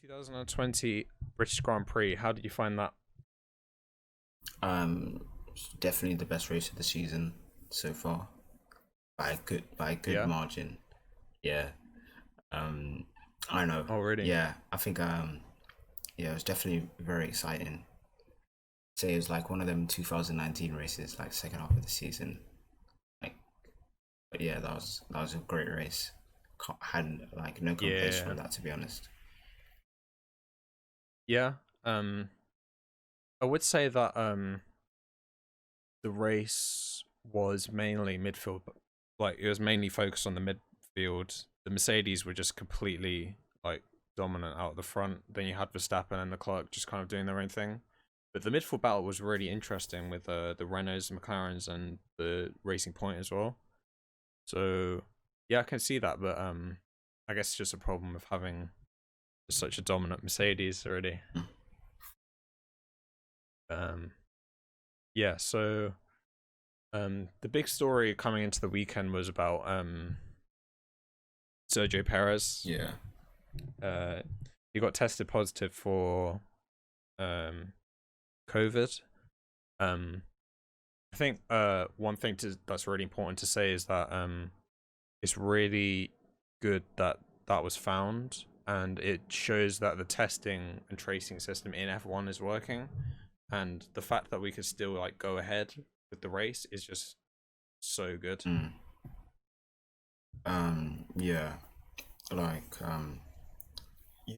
2020 British Grand Prix, how did you find that? Um, Definitely the best race of the season so far by a good Yeah. margin. Yeah. Um, I don't know. Oh, really? Yeah, I think yeah, it was definitely very exciting. Say it was like one of them 2019 races, like second half of the season. Like, but yeah, that was a great race. Had like no complaints Yeah. from that, to be honest. Yeah. I would say that the race was mainly midfield, like it was mainly focused on the midfield. The Mercedes were just completely like dominant out the front. Then you had Verstappen and Leclerc just kind of doing their own thing. But the midfield battle was really interesting with the Renaults, McLarens, and the Racing Point as well. So yeah, I can see that, but I guess it's just a problem of having such a dominant Mercedes already. Um, yeah, so the big story coming into the weekend was about Sergio Perez. Yeah. Uh, he got tested positive for um COVID. Um, I think one thing that's really important to say is that it's really good that that was found, and it shows that the testing and tracing system in F1 is working, and the fact that we could still like go ahead with the race is just so good. Mm. Yeah. Like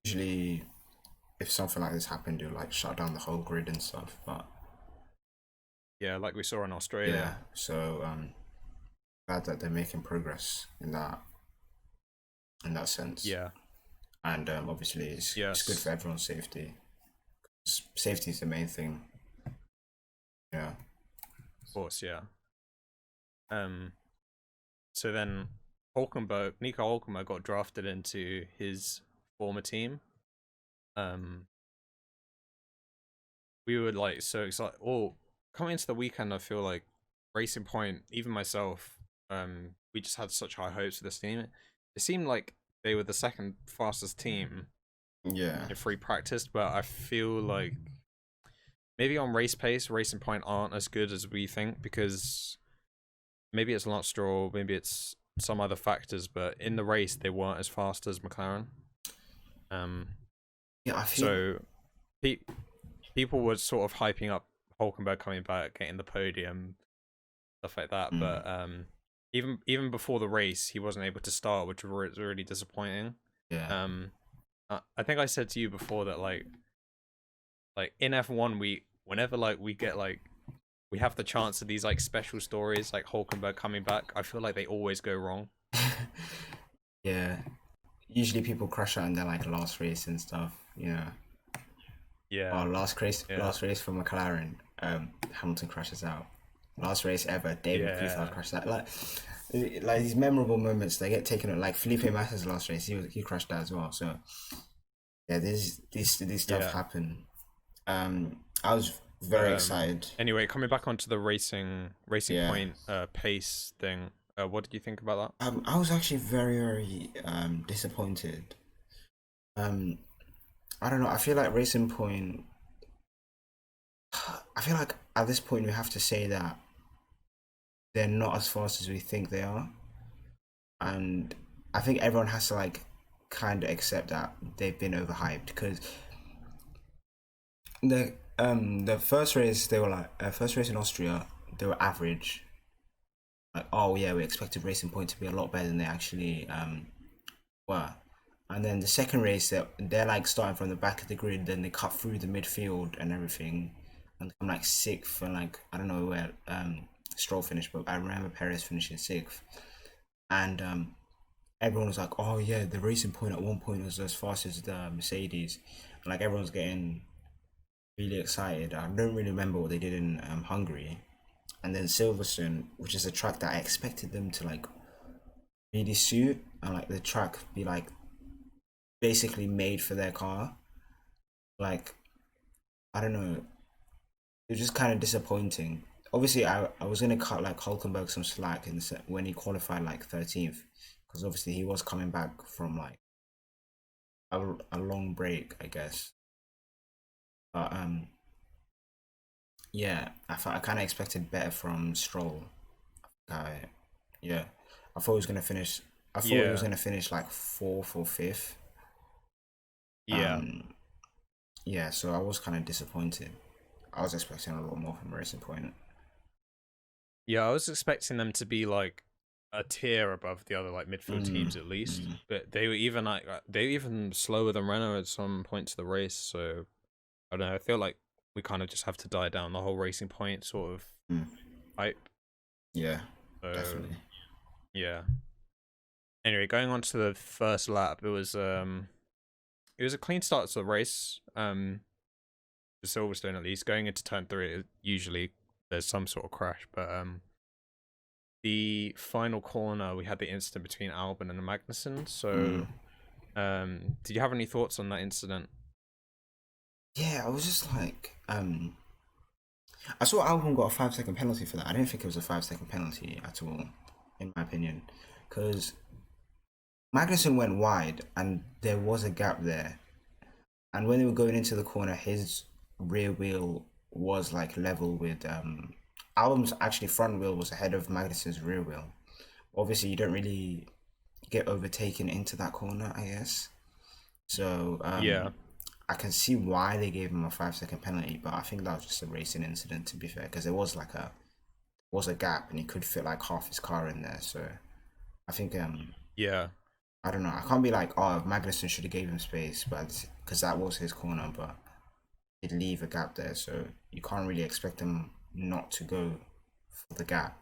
usually if something like this happened, you'll like shut down the whole grid and stuff. But Yeah, like we saw in yeah, Australia. so glad that they're making progress in that sense. Yeah. And obviously, it's good Yes. for everyone's safety. Safety is the main thing. Yeah. Of course. Yeah. Um. So then, Nico Hulkenberg got drafted into his former team. Um. We were like so excited. Oh, coming into the weekend, I feel like Racing Point, even myself, we just had such high hopes for this team. It seemed like they were the second fastest team Yeah. in free practice, but I feel like maybe on race pace, Racing Point aren't as good as we think because maybe it's Lance Stroll, maybe it's some other factors, but in the race they weren't as fast as McLaren. Um, Yeah, I feel. so pe- people were sort of hyping up Hulkenberg coming back, getting the podium, stuff like that. Mm, But even before the race, he wasn't able to start, which was really disappointing. yeah. Um, I think I said to you before that like in F1 we whenever like we get like we have the chance of these like special stories like Hulkenberg coming back, I feel like they always go wrong. Yeah. Usually people crash out in their like last race and stuff. Yeah. Yeah, Or yeah, last race for McLaren. Hamilton crashes out. Last race ever, David Coulthard yeah, crashed out. Like these memorable moments, they get taken. Like Felipe Massa's last race, he crashed out as well. So yeah, these stuff yeah. happen. I was But very excited. anyway, coming back onto the Racing Yeah. Point pace thing, what did you think about I was actually very disappointed. Um, I don't know. I feel like Racing Point. I feel like at this point we have to say that they're not as fast as we think they are, and I think everyone has to like kind of accept that they've been overhyped because the first race they were like first race in Austria they were average. Like, oh yeah, we expected Racing Point to be a lot better than they actually were. And then the second race, they're like starting from the back of the grid, then they cut through the midfield and everything, and I'm like sixth, and like I don't know where Stroll finished, but I remember Perez finishing sixth, and everyone was like, "Oh yeah, the Racing Point at one point was as fast as the Mercedes," and like everyone's getting really excited. I don't really remember what they did in Hungary, and then Silverstone, which is a track that I expected them to like really suit, and like the track be like basically made for their car. Like I don't know, it was just kind of disappointing. Obviously, I was gonna cut like Hulkenberg some slack in when he qualified like 13th, because obviously he was coming back from like a long break, I guess. But yeah, I kind of expected better from Stroll. I yeah, I thought he was gonna finish. I thought he was Yeah, gonna finish like fourth or fifth. yeah, Um, yeah, so I was kind of disappointed. I was expecting a lot more from Racing Point. yeah. I was expecting them to be like a tier above the other like midfield teams at least, Mm, but they were even like they were even slower than Renault at some points of the race. So I don't know. I feel like we kind of just have to die down the whole Racing Point sort of mm, hype. yeah, So definitely. yeah. Anyway, going on to the first lap, it was a clean start to the race. For Silverstone at least, going into turn three, usually there's some sort of crash, but the final corner we had the incident between Albon and Magnussen. Mm. So, did you have any thoughts on that incident? Yeah, I was just like, I saw Albon got a 5 second penalty for that. I didn't think it was a 5 second penalty at all, in my opinion, because Magnussen went wide and there was a gap there. And when they were going into the corner, his rear wheel was like level with Albon's actually front wheel was ahead of Magnussen's rear wheel. Obviously, you don't really get overtaken into that corner, I guess. So Yeah, I can see why they gave him a 5 second penalty, but I think that was just a racing incident to be fair, because there was like a gap and he could fit like half his car in there. So I think yeah, I don't know. I can't be like, oh, Magnussen should have gave him space, but because that was his corner, but he'd leave a gap there, so you can't really expect him not to go for the gap.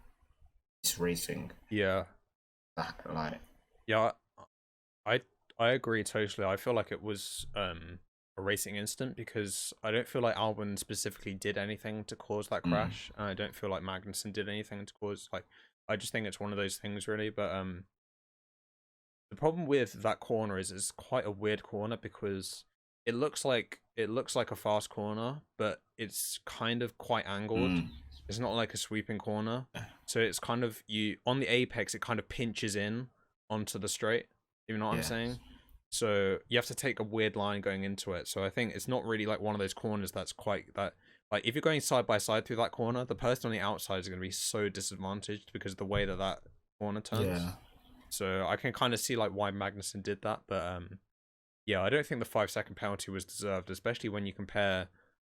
It's racing, yeah, that like, yeah. I I agree totally. I feel like it was a racing incident because I don't feel like Albon specifically did anything to cause that mm, crash, and I don't feel like Magnussen did anything to cause like. I just think it's one of those things really, but the problem with that corner is it's quite a weird corner because it looks like a fast corner, but it's kind of quite angled. mm, It's not like a sweeping corner. yeah, So it's kind of you on the apex it kind of pinches in onto the straight. You know what I'm yeah, saying? So you have to take a weird line going into it. So I think it's not really like one of those corners that's quite that like if you're going side by side through that corner, the person on the outside is going to be so disadvantaged because of the way that that corner turns. yeah, So I can kind of see like why Magnussen did that, but yeah, I don't think the 5 second penalty was deserved, especially when you compare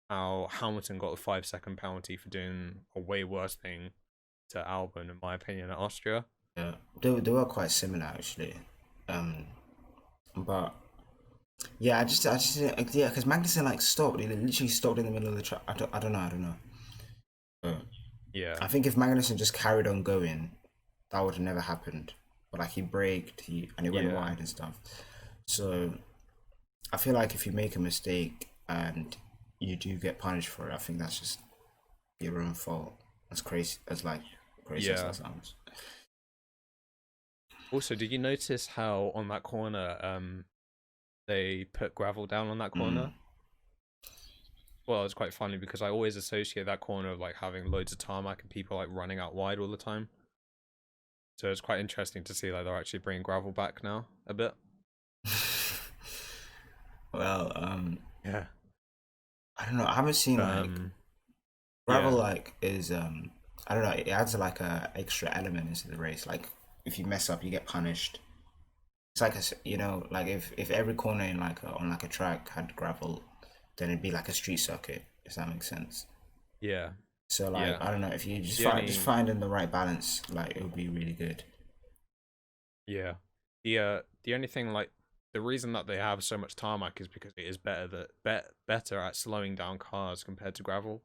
how Hamilton got a 5 second penalty for doing a way worse thing to Albon, in my opinion, at Austria. yeah. They were quite similar actually, um, but yeah, I just yeah, because Magnussen like stopped. He literally stopped in the middle of the track. I don't know. But Yeah, I think if Magnussen just carried on going, that would have never happened. But like he braked, and he went yeah, wide and stuff. So I feel like if you make a mistake and you do get punished for it, I think that's just your own fault. As crazy as like crazy as yeah. that sounds. Also, did you notice how on that corner, they put gravel down on that Mm. corner? Well, it's quite funny because I always associate that corner of like having loads of tarmac and people like running out wide all the time. So it's quite interesting to see like they're actually bringing gravel back now a bit. Well, Yeah. I don't know. I haven't seen like Um. gravel. Yeah. Like is I don't know. It adds like a extra element into the race. Like if you mess up, you get punished. It's like you know, like if every corner in like on like a track had gravel, then it'd be like a street circuit. If that makes sense. Yeah. So like Yeah. I don't know if you The just only finding the right balance, like it would be really good. yeah. The only thing like the reason that they have so much tarmac is because it is better at slowing down cars compared to gravel.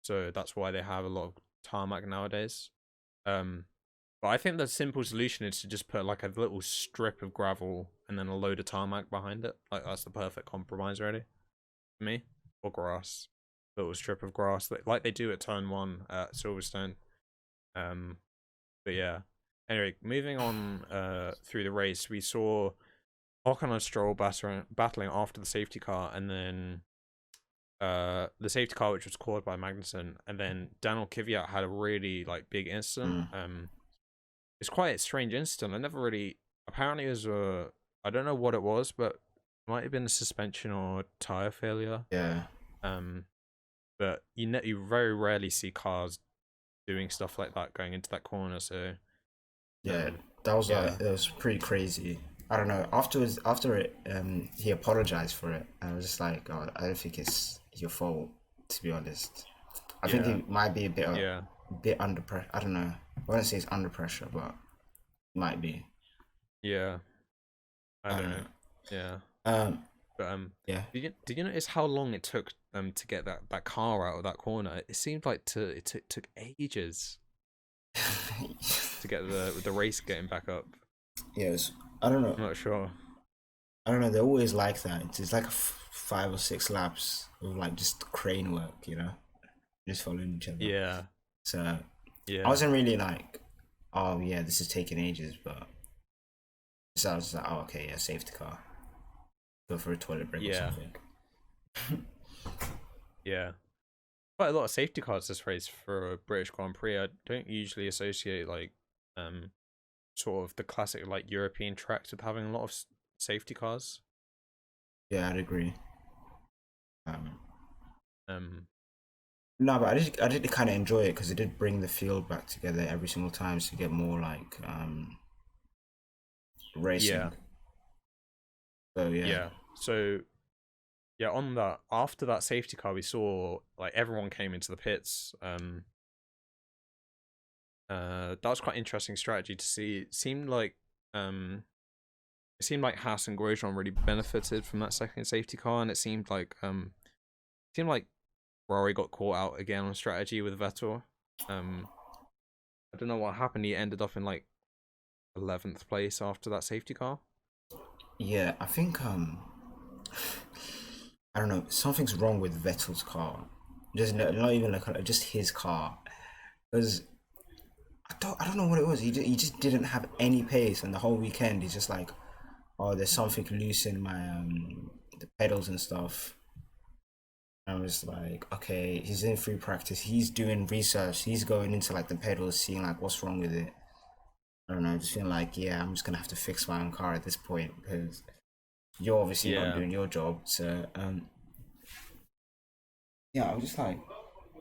So that's why they have a lot of tarmac nowadays. Um but I think the simple solution is to just put like a little strip of gravel and then a load of tarmac behind it. Like that's the perfect compromise really for me. Or grass. Little strip of grass like they do at turn one at Silverstone. Um But yeah. Anyway, moving on through the race, we saw Ocon and Stroll battling after the safety car, and then the safety car which was caused by Magnussen, and then Daniel Kvyat had a really like big incident. Mm. It's quite a strange incident. I never really apparently it was a I don't know what it was, but might have been a suspension or tire failure. Yeah, Um, but you very rarely see cars doing stuff like that going into that corner. So yeah, um, that was yeah, it was pretty crazy. I don't know. Afterwards, after it, he apologized for it, and I was just like, oh, I don't think it's your fault, to be honest. I think yeah, he might be a yeah, bit under pressure. I don't know. I wouldn't say it's under pressure, but might be. yeah. I I don't don't know. know. Yeah, Um, but yeah. did you notice how long it took to get that car out of that corner? It seemed like it took ages to get the race getting back up. Yes. I don't know. I'm not sure. I don't know. They're always like that. It's like 5 or 6 laps of like just crane work, just following each other. Yeah, So I yeah, wasn't really like, oh yeah, this is taking ages, but so I was like, oh okay, yeah, safety car, go for a toilet break or yeah, something. yeah. Quite a lot of safety cars this race for a British Grand Prix. I don't usually associate like um sort of the classic like European tracks with having a lot of safety cars. Yeah, I'd agree. Um, Um, no, but I did kind of enjoy it because it did bring the field back together every single time to get more like yeah, racing. So yeah, yeah. So yeah, on that after that safety car, we saw like everyone came into the pits. That was quite interesting strategy to see. It seemed like Haas and Grosjean really benefited from that second safety car, and it seemed like Ferrari got caught out again on strategy with Vettel. Um, I don't know what happened. He ended up in like 11th place after that safety car. yeah. I think I don't know, something's wrong with Vettel's car. Just not even like just his car, because I don't know what it was. He just didn't have any pace, and the whole weekend he's just like, oh, there's something loose in my the pedals and stuff. And I'm just like, okay, he's in free practice. He's doing research. He's going into like the pedals, seeing like what's wrong with it. I don't know. Just feeling like, yeah, I'm just gonna have to fix my own car at this point because you're obviously not Yeah, doing your job. So yeah, I was just like,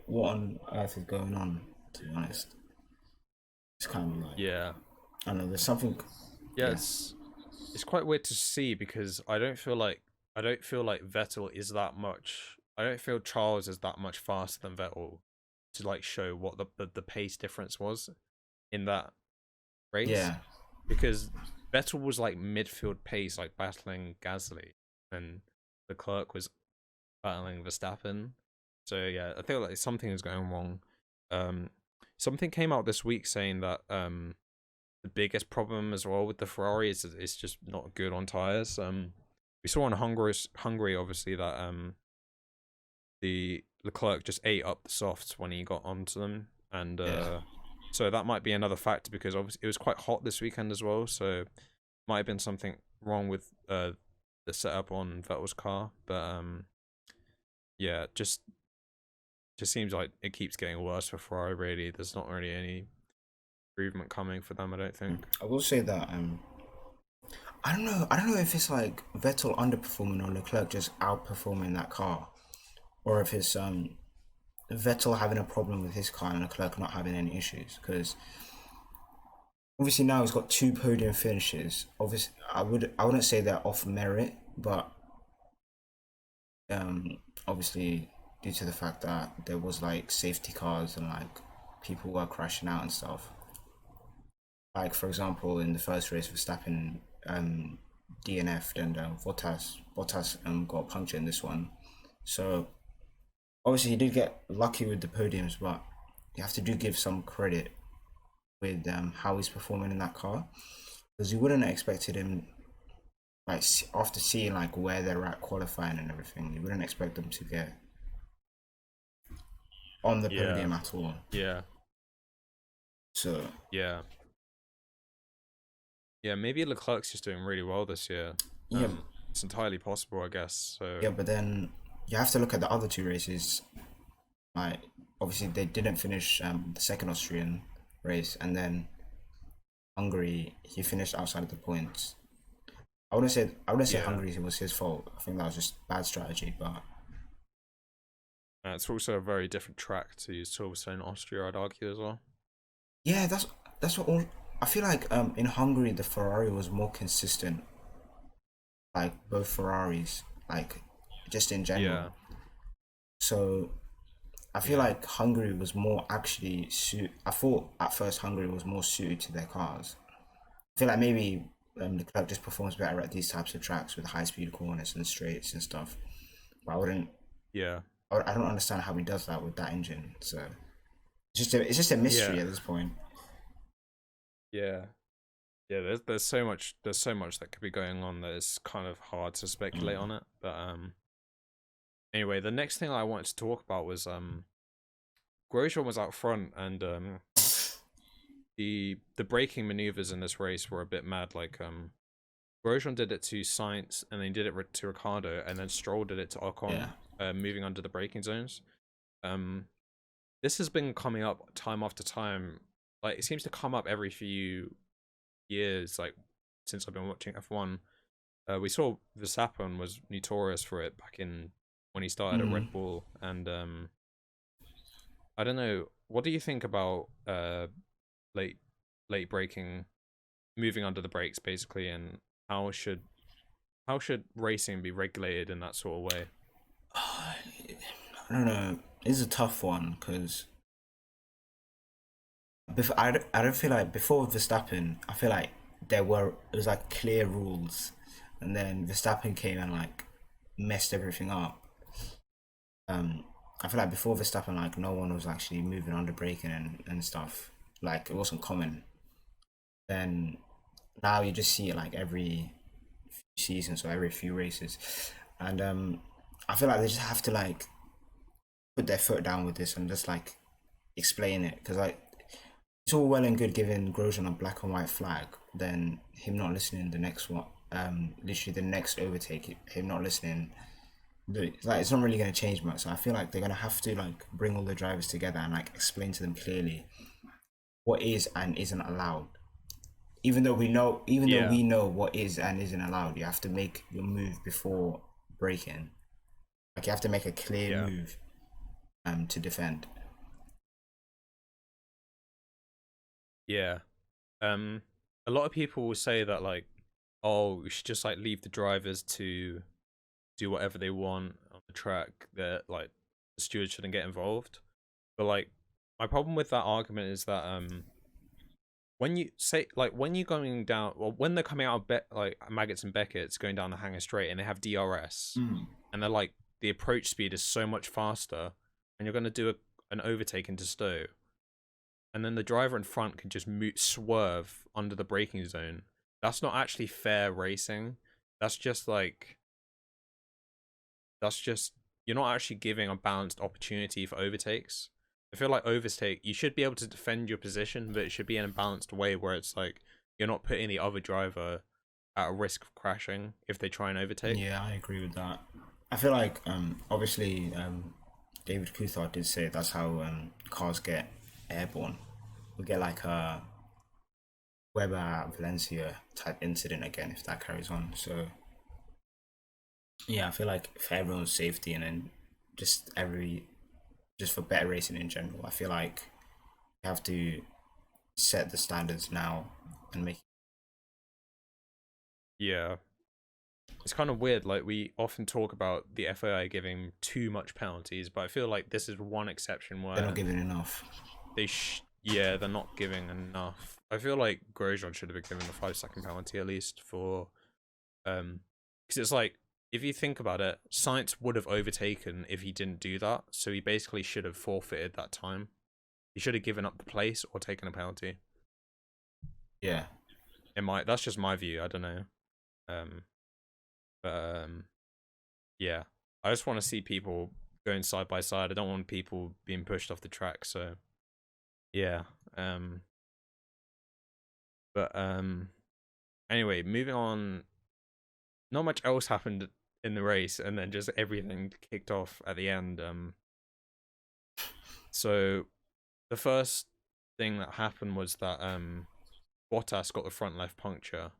what on earth is going on? To be honest, it's kind of like, yeah, I don't know. There's something. yeah. Yeah, It's quite weird to see because I don't feel like Vettel is that much. I don't feel Charles is that much faster than Vettel to like show what the pace difference was in that race yeah, because Vettel was like midfield pace, like battling Gasly, and Leclerc was battling Verstappen. So yeah, I feel like something is going wrong. Um, Something came out this week saying that the biggest problem as well with the Ferrari is it's just not good on tires. We saw in Hungary obviously that the Leclerc just ate up the softs when he got onto them, and yeah. so that might be another factor because obviously it was quite hot this weekend as well. So might have been something wrong with the setup on Vettel's car, but yeah, just seems like it keeps getting worse for Ferrari. Really, there's not really any improvement coming for them. I don't think. I will say that I don't know. I don't know if it's like Vettel underperforming or Leclerc just outperforming that car, or if it's Vettel having a problem with his car and Leclerc not having any issues. Because obviously now he's got two podium finishes. Obviously, I wouldn't say they're off merit, but obviously due to the fact that there was like safety cars and like people were crashing out and stuff. Like for example, in the first race, Verstappen DNF'd and Bottas got punctured in this one. So obviously he did get lucky with the podiums, but you have to do give some credit with how he's performing in that car because you wouldn't have expected him like after seeing like where they're at qualifying and everything. You wouldn't expect them to get on the Yeah, podium at all. yeah, So yeah. Yeah, maybe Leclerc's just doing really well this year. yeah, It's entirely possible, I guess. So yeah, but then you have to look at the other two races. Like obviously they didn't finish the second Austrian race, and then Hungary he finished outside of the points. I wouldn't say Yeah. Hungary was his fault. I think that was just bad strategy. But It's also a very different track to Silverstone, Austria, I'd argue as well. yeah, that's what I feel like. In Hungary, the Ferrari was more consistent. Like both Ferraris, like just in general. Yeah, So I feel yeah, like Hungary was more actually suit. I thought at first Hungary was more suited to their cars. I feel like maybe Leclerc just performs better at these types of tracks with high speed corners and straights and stuff. But I wouldn't. yeah, I don't understand how he does that with that engine. So it's just a yeah, mystery at this point. yeah. Yeah, there's so much that could be going on that is kind of hard to speculate Mm. on it. But anyway, the next thing I wanted to talk about was Grosjean was out front, and the braking maneuvers in this race were a bit mad. Like Grosjean did it to Sainz, and then did it to Ricardo, and then Stroll did it to Ocon, Yeah. moving under the braking zones. Um, this has been coming up time after time. Like it seems to come up every few years. Like since I've been watching F1, we saw Verstappen was notorious for it back in when he started at Mm. Red Bull, and I don't know. What do you think about late late braking, moving under the brakes, basically, and how should how should racing be regulated in that sort of way? I don't know. It's a tough one because I don't feel like before Verstappen, I feel like it was like clear rules, and then Verstappen came and like messed everything up. Um, I feel like before Verstappen, like no one was actually moving under braking and stuff. Like it wasn't common. Then now you just see it like every few seasons or every few races, and I feel like they just have to like put their foot down with this and just like explain it because like it's all well and good giving Grosjean a black and white flag, then him not listening the next one, literally the next overtake, him not listening, like it's not really going to change much. So I feel like they're going to have to like bring all the drivers together and like explain to them clearly what is and isn't allowed. Even though Yeah, we know what is and isn't allowed, you have to make your move before braking. Like you have to make a clear yeah, move, to defend. yeah. Um, a lot of people will say that like, oh, we should just like leave the drivers to do whatever they want on the track. That like the stewards shouldn't get involved. But like, my problem with that argument is that when you say like when you're going down, well, when they're coming out of like Maggots and Beckett's going down the Hanger Straight, and they have DRS, Mm. and they're like the approach speed is so much faster, and you're gonna do an overtake into Stowe, and then the driver in front can just swerve under the braking zone. That's not actually fair racing. That's just like that's just you're not actually giving a balanced opportunity for overtakes. I feel like overtake you should be able to defend your position, but it should be in a balanced way where it's like you're not putting the other driver at a risk of crashing if they try and overtake. Yeah, I agree with that. I feel like obviously David Coulthard did say that's how cars get airborne. We get like a Weber at Valencia type incident again if that carries on. So yeah, I feel like for everyone's safety and then just just for better racing in general, I feel like you have to set the standards now and make. Yeah. It's kind of weird, like we often talk about the FAI giving too much penalties, but I feel like this is one exception They're not where giving enough. yeah, they're not giving enough. I feel like Grosjean should have been given a 5 second penalty at least for because it's like if you think about it, Sainz would have overtaken if he didn't do that, so he basically should have forfeited that time. He should have given up the place or taken a penalty. Yeah, That's just my view. I don't know. Um, but yeah, I just want to see people going side by side. I don't want people being pushed off the track. So yeah. But anyway, moving on. Not much else happened in the race, and then just everything kicked off at the end. So the first thing that happened was that Bottas got the front left puncture.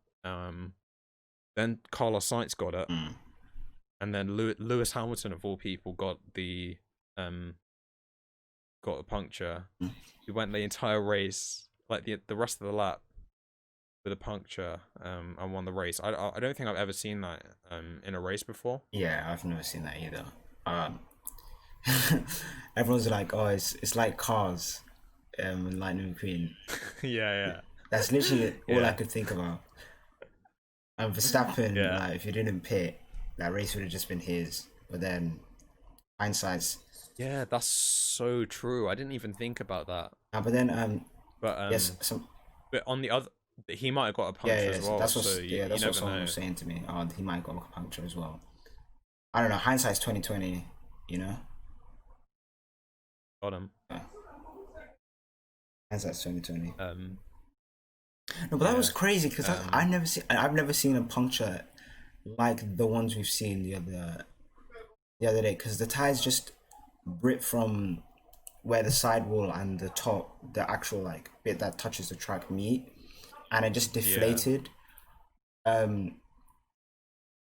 Then Carlos Sainz got it, Mm. and then Lewis Hamilton of all people um got a puncture. Mm. He went the entire race, like the rest of the lap, with a puncture, and won the race. I don't think I've ever seen that in a race before. Yeah, I've never seen that either. Um, everyone's like, oh, it's like Cars, Lightning McQueen. Yeah, That's literally all I yeah, could think about. And Verstappen, yeah, like, if he didn't pit, that race would have just been his. But then hindsight's. yeah. That's so true. I didn't even think about that. But then But yes, some. but on the other, he might have got a Yeah, puncture yeah. as well. That's So what. Yeah, you that's what never someone know. was saying to me. Oh, he might got a puncture as well. I don't know. Hindsight's 2020. You know. Got him. Yeah. Hindsight's 2020. Um, No, but that was yeah. crazy because Um, I've never seen a puncture like the ones we've seen the other day, because the tires just rip from where the sidewall and the top, the actual like bit that touches the track meet, and it just yeah, deflated. Um,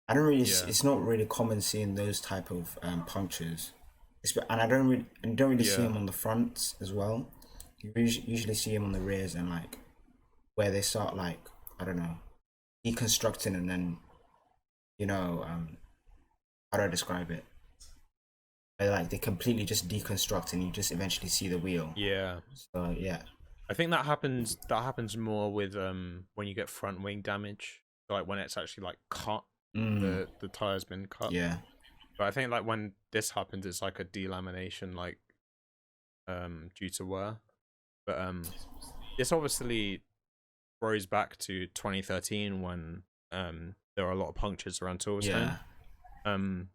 I don't really. yeah, It's not really common seeing those type of punctures, and I don't really see yeah, them on the fronts as well. You usually see them on the rears and like where they start like, I don't know, deconstructing, and then you know how do I describe it? Like they completely just deconstruct and you just eventually see the wheel. yeah. So yeah. I think that happens. That happens more with when you get front wing damage, like when it's actually like cut. Mm, The tire's been cut. yeah. But I think like when this happens, it's like a delamination, like due to wear. But this obviously throws back to 2013 when there were a lot of punctures around Silverstone. Yeah. Um,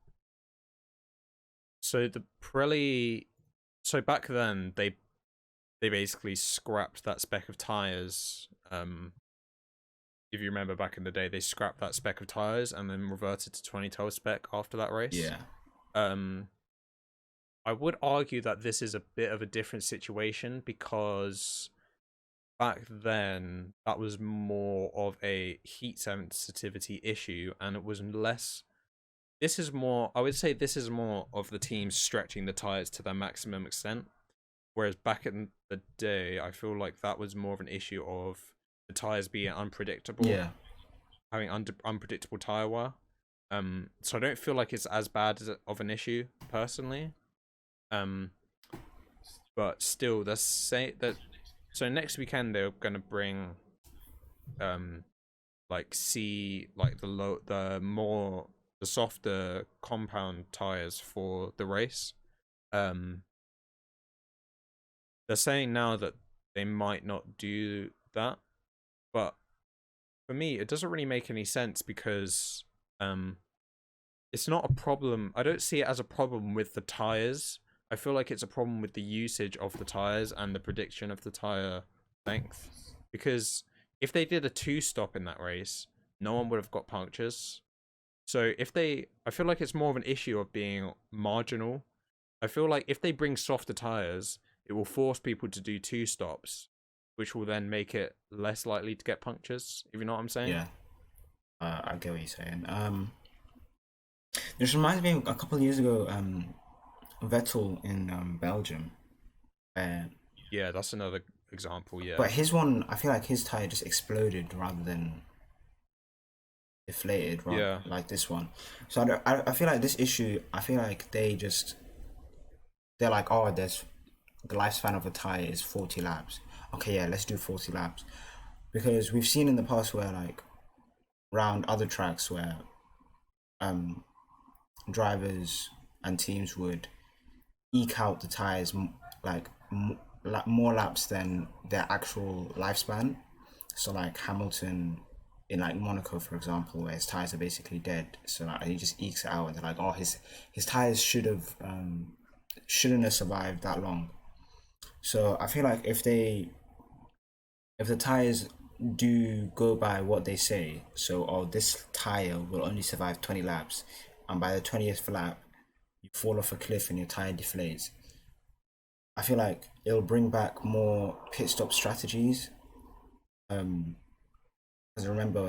so the Pirelli, so back then they basically scrapped that spec of tires. If you remember back in the day, they scrapped that spec of tires and then reverted to 2012 spec after that race. Yeah. Um, I would argue that this is a bit of a different situation because back then that was more of a heat sensitivity issue and it was less. This is more, I would say this is more of the team stretching the tires to their maximum extent, whereas back in the day I feel like that was more of an issue of the tires being unpredictable, Yeah. having unpredictable tire wear. So I don't feel like it's as bad of an issue personally. Um, but still, let's say that. So next weekend they're gonna bring, like the softer compound tires for the race. Um, they're saying now that they might not do that, but for me it doesn't really make any sense because it's not a problem. I don't see it as a problem with the tires. I feel like it's a problem with the usage of the tires and the prediction of the tire length. Because if they did a two-stop in that race, no one would have got punctures. So I feel like it's more of an issue of being marginal. I feel like if they bring softer tires, it will force people to do two stops, which will then make it less likely to get punctures. If you know what I'm saying? Yeah. I get what you're saying. This reminds me of a couple of years ago, Vettel in Belgium. Uh, Yeah, that's another example. Yeah, but his one, I feel like his tire just exploded rather than deflated, right? yeah, Like this one. So I feel like this issue, I feel like they're like, oh, there's the lifespan of a tire is 40 laps. Okay, yeah, let's do 40 laps. Because we've seen in the past where like around other tracks where um drivers and teams would eke out the tires more laps than their actual lifespan. So like Hamilton in like Monaco, for example, where his tires are basically dead. So like, he just ekes it out, and they're like, oh, his tires shouldn't have survived that long. So I feel like if the tires do go by what they say, so oh, this tire will only survive 20 laps, and by the 20th lap you fall off a cliff and your tire deflates. I feel like it'll bring back more pit stop strategies. Because I remember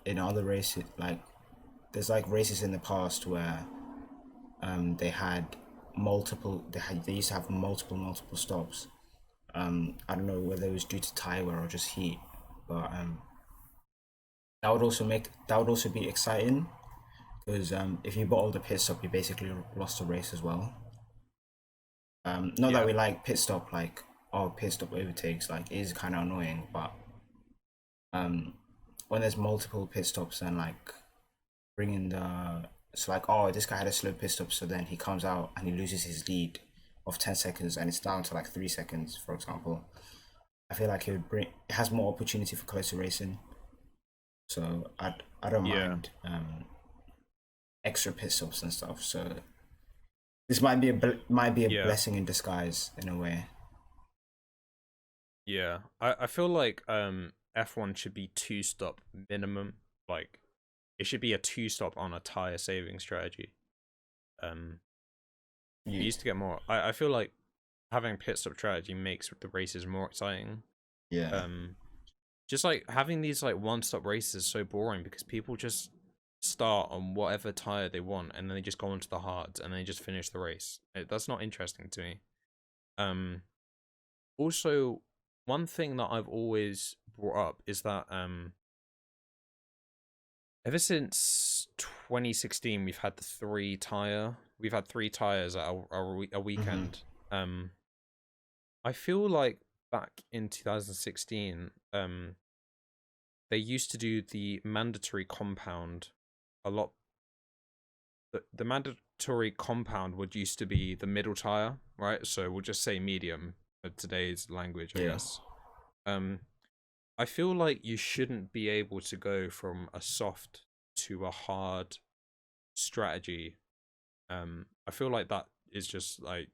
in other races, like there's like races in the past where they had they used to have multiple stops. I don't know whether it was due to Tyre or just heat, but that would also be exciting because if you bottle the pit stop, you basically lost the race as well. Not that Yeah. we like pit stop, like pit stop overtakes, like it is kind of annoying, but um, when there's multiple pit stops and like bringing the it's like this guy had a slow pit stop, so then he comes out and he loses his lead of 10 seconds and it's down to like 3 seconds, for example. I feel like it has more opportunity for closer racing, so I don't Yeah. mind extra pit stops and stuff. So this might be a Yeah. blessing in disguise in a way. Yeah. I feel like F1 should be 2-stop minimum. Like it should be a 2-stop on a tire saving strategy. We Yeah, used to get more. I feel like having pit stop strategy makes the races more exciting. yeah, Um, just like having these like one-stop races is so boring because people just start on whatever tire they want and then they just go onto the hards and they just finish the race. That's not interesting to me. Um, Also, one thing that I've always brought up is that ever since 2016 we've had three tires at a mm-hmm. weekend. I feel like back in 2016 they used to do the mandatory compound a lot. The mandatory compound would used to be the middle tire, right? So we'll just say medium for today's language, I Yeah, guess. um I feel like you shouldn't be able to go from a soft to a hard strategy. I feel like that is just like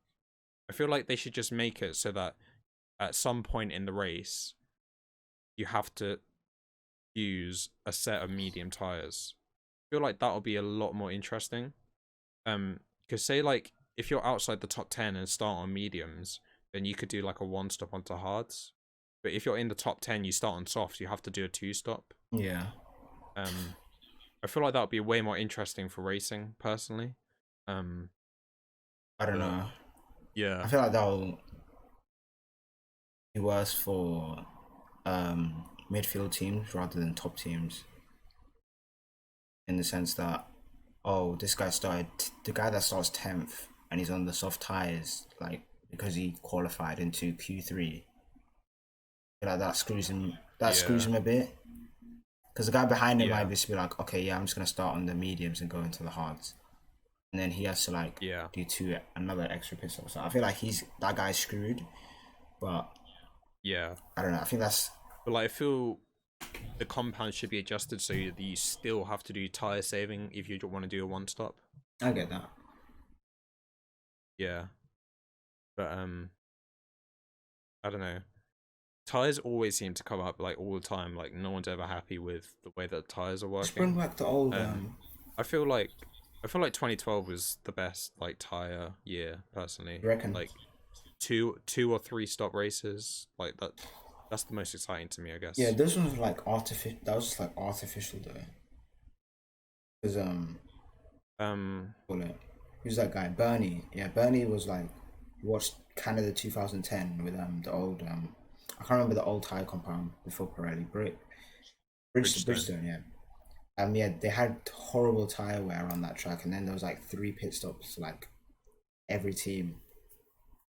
I feel like they should just make it so that at some point in the race you have to use a set of medium tires. I feel like that'll be a lot more interesting. Because say like if you're outside the top 10 and start on mediums, then you could do like a one stop onto hards. But if you're in the top 10, you start on soft, you have to do a two stop. yeah. Um, I feel like that would be way more interesting for racing, personally. Um, I don't but know. I yeah, feel like that'll be worse for midfield teams rather than top teams in the sense that this guy started the guy that starts 10th and he's on the soft tires like because he qualified into Q3. I feel like that screws yeah, him a bit because the guy behind him might yeah, just be like, okay, yeah, I'm just gonna start on the mediums and go into the hards, and then he has to like yeah. do another extra pit stop. So I feel like that guy's screwed, but Yeah. I don't know. I think that's But like, I feel the compound should be adjusted so that you still have to do tire saving if you want to do a one stop. I get that. Yeah, but I don't know. Tires always seem to come up like all the time. Like no one's ever happy with the way that tires are Just bring working. back the old Um, I feel like 2012 was the best like tire year personally. you reckon? Like two or three stop races like that. That's the most exciting to me, I Yeah, guess. this one's like artificial. That was just like artificial though. Because Um, call it. Who's that guy? Bernie. Yeah, Bernie was like he watched Canada 2010 with the old I can't remember the old tire compound before Pirelli. Bridgestone. Bridgestone, yeah. Yeah, they had horrible tire wear on that track, and then there was like 3 pit stops, like every team,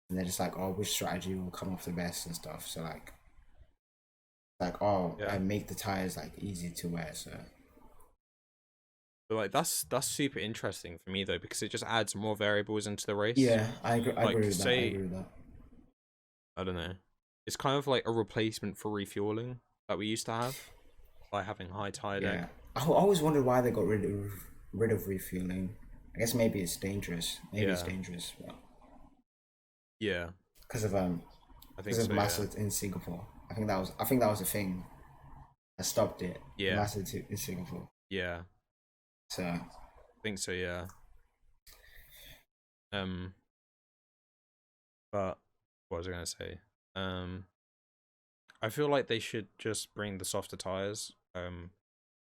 and they're just like, which strategy will come off the best and stuff. So I Yeah, make the tires like easy to wear. So but like that's super interesting for me though because it just adds more variables into the race. yeah, I agree. I Like agree with that. I say agree with that. I don't know, it's kind of like a replacement for refueling that we used to have by having high tire Yeah, deg. I always wondered why they got rid of refueling. I guess maybe it's dangerous. Maybe it's Yeah, dangerous, but yeah, because of I think so. Yeah, Massa in Singapore. I think that was the thing that stopped it. The yeah, Massa in Singapore. yeah, I So think so. Yeah. Um, but what was I gonna say? Um, I feel like they should just bring the softer tires.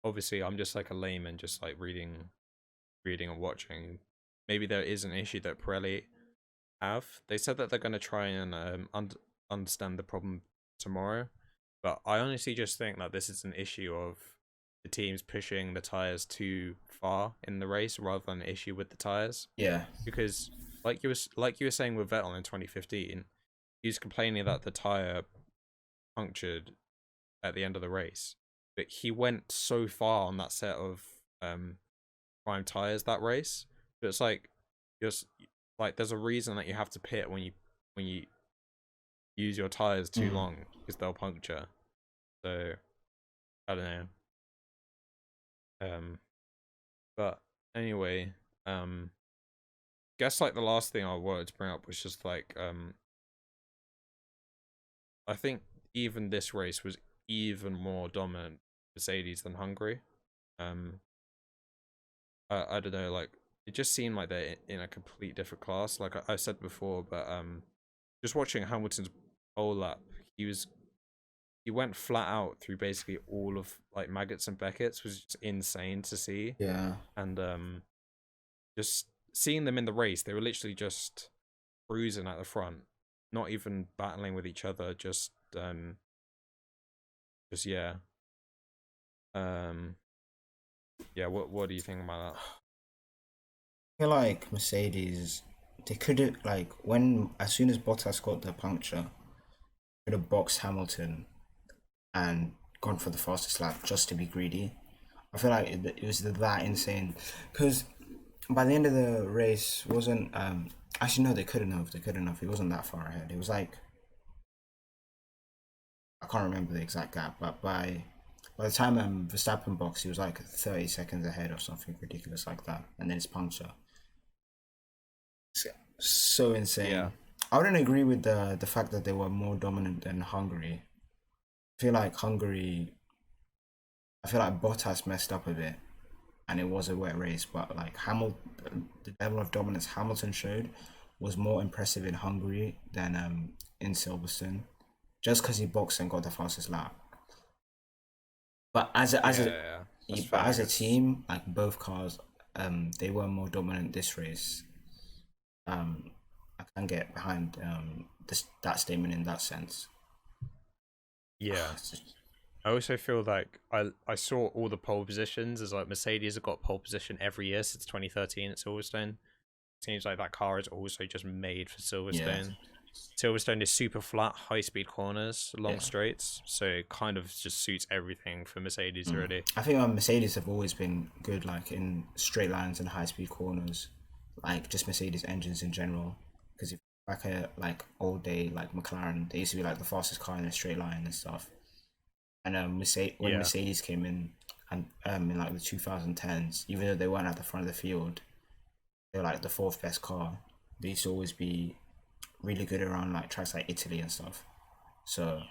obviously I'm just like a layman, just like reading and watching. Maybe there is an issue that Pirelli have. They said that they're going to try and understand the problem tomorrow, but I honestly just think that this is an issue of the teams pushing the tires too far in the race rather than an issue with the tires. Yeah, Because like you were saying with Vettel in 2015, he was complaining that the tire punctured at the end of the race, but he went so far on that set of prime tires that race. So it's like just like there's a reason that you have to pit when you use your tires too mm. long because they'll puncture. So I don't know. But anyway, guess like the last thing I wanted to bring up was just like I think even this race was even more dominant Mercedes than Hungary. Um, I don't know, like it just seemed like they're in a complete different class. Like I said before, but just watching Hamilton's pole lap, he went flat out through basically all of like Maggots and Beckett's was just insane to see, Yeah, and just seeing them in the race, they were literally just cruising at the front, not even battling with each other, just um, yeah. What do you think about that? I feel like Mercedes, they could have like when as soon as Bottas got the puncture, could have boxed Hamilton and gone for the fastest lap just to be greedy. I feel like it was that insane because by the end of the race wasn't actually no, they couldn't have, it wasn't that far ahead. It was like I can't remember the exact gap, but by the time Verstappen boxed, he was like 30 seconds ahead or something ridiculous like that, and then his puncture. So Yeah, insane. I wouldn't agree with the fact that they were more dominant than Hungary. I feel like Hungary. I feel like Bottas messed up a bit, and it was a wet race. But like the level of dominance Hamilton showed was more impressive in Hungary than in Silverstone, just because he boxed and got the fastest lap. But yeah. That's fair, I as a guess. team, like both cars, they were more dominant this race. Um, I can get behind that statement in that sense. Yeah. I also feel like I saw all the pole positions as like Mercedes have got pole position every year since 2013 at Silverstone. Seems like that car is also just made for Yeah, Silverstone. Silverstone is super flat, high speed corners, long yeah. straights, so it kind of just suits everything for Mercedes already. I think Mercedes have always been good, like in straight lines and high speed corners, like just Mercedes engines in general. Because if back at like old day, like McLaren, they used to be like the fastest car in a straight line and stuff. And when Yeah, Mercedes came in like the 2010s, even though they weren't at the front of the field, they were like the fourth best car. They used to always be really good around like tracks like Italy and stuff. So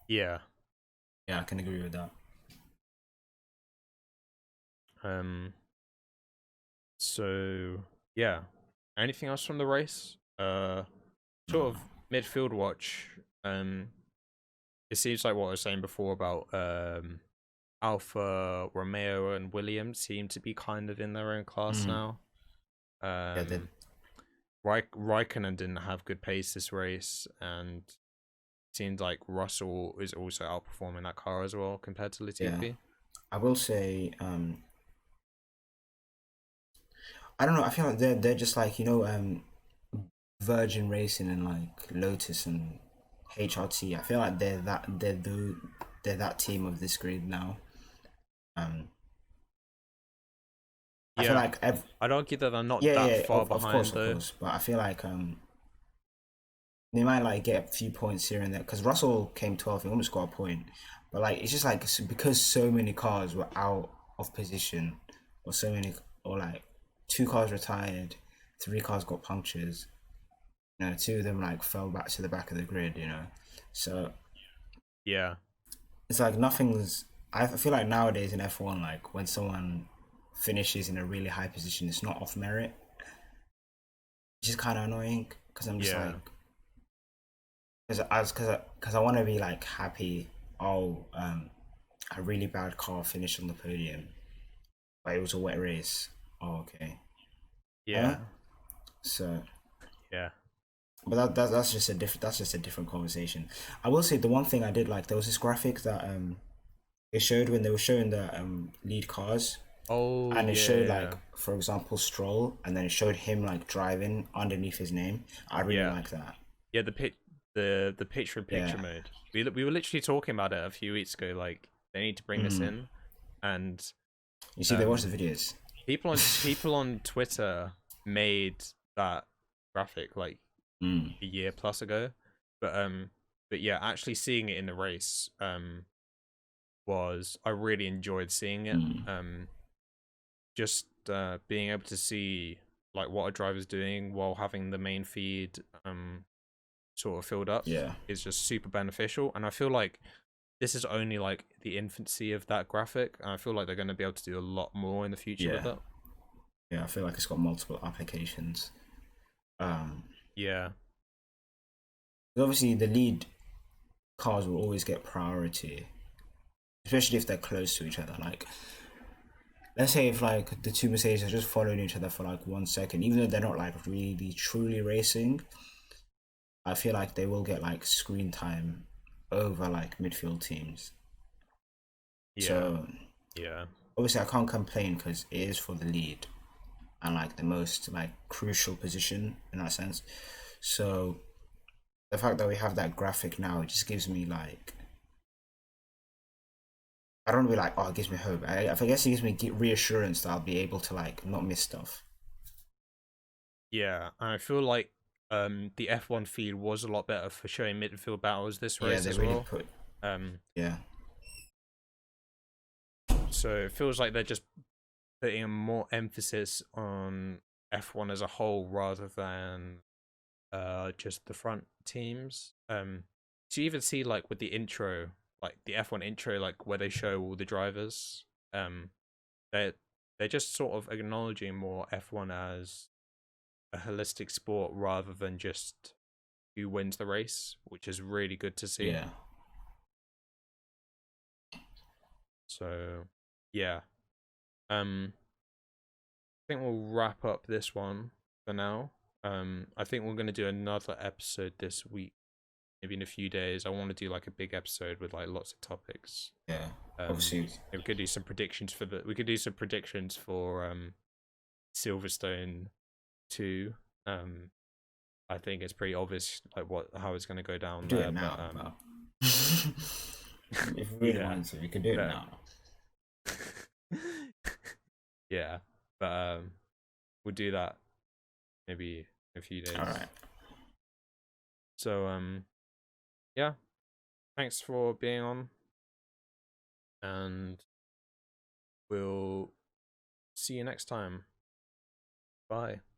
yeah. yeah, I can agree with that. Um. So yeah. Anything else from the race? Sort of midfield watch. It seems like what I was saying before about Alpha Romeo and Williams seem to be kind of in their own class Mm. now. Yeah, they, Um, Raikkonen didn't have good pace this race, and seems like Russell is also outperforming that car as well compared to yeah. Latifi. I will say, I don't know. I feel like they're just like Virgin Racing and like Lotus and HRT. I feel like they're that team of this grid now. Um, I feel Yeah, like I'd argue that they're not yeah, that yeah, far of behind though. course, but I feel like they might like get a few points here and there because Russell came 12th, he almost got a point, but like it's just like because so many cars were out of position, or so many, or like two cars retired, three cars got punctures. Two of them like fell back to the back of the grid. So Yeah, it's like nothing's. I feel like nowadays in F1, like when someone finishes in a really high position, it's not off merit, which is kind of annoying because I'm just yeah, like, because I want to be like happy. Oh, a really bad car finished on the podium, but it was a wet race. Oh, okay. Huh? Yeah, So, yeah. but that's just a different conversation. I will say the one thing I did like, there was this graphic that they showed when they were showing the lead cars, Oh and it yeah, showed like, yeah, for example, Stroll, and then it showed him like driving underneath his name. I really yeah, like that. yeah. The picture in picture Yeah. mode. We were literally talking about it a few weeks ago. Like they need to bring this Mm. in, and You see, they watch um, the videos. people on Twitter made that graphic like Mm. a year plus ago, but yeah, actually seeing it in the race was I really enjoyed seeing it. Mm. Just being able to see like what a driver's doing while having the main feed sort of filled up Yeah. is just super beneficial, and I feel like this is only like the infancy of that graphic, and I feel like they're going to be able to do a lot more in the future with Yeah. that. Yeah. I feel like it's got multiple applications. Um, Yeah, Obviously, the lead cars will always get priority, especially if they're close to each other. Like, let's say if like the two Mercedes are just following each other for like 1 second, even though they're not like really truly racing, I feel like they will get like screen time over like midfield teams. yeah, So yeah, obviously, I can't complain because it is for the lead and like the most like crucial position in that sense. So the fact that we have that graphic now, it just gives me like, I don't want to be like, oh, it gives me hope. I guess it gives me reassurance that I'll be able to like not miss stuff. yeah. And I feel like the F1 feed was a lot better for showing midfield battles this Yeah, race they as really well. put. Um, Yeah, so it feels like they're just putting more emphasis on F1 as a whole rather than just the front teams. So you even see like with the intro, like the F1 intro, like where they show all the drivers, um, they're they're just sort of acknowledging more F1 as a holistic sport rather than just who wins the race, which is really good to see. yeah. So yeah, I think we'll wrap up this one for now. I think we're gonna do another episode this week, maybe in a few days. I want to do like a big episode with like lots of topics. Yeah, Um, obviously. we could do some predictions for the. We could do some predictions for Silverstone 2. Um, I think it's pretty obvious like what how it's gonna go down Do there, it but now, but if we really yeah, wanted to, we could do it but now. yeah, but we'll do that maybe in a few All days. right. So yeah, thanks for being on, and we'll see you next time. Bye.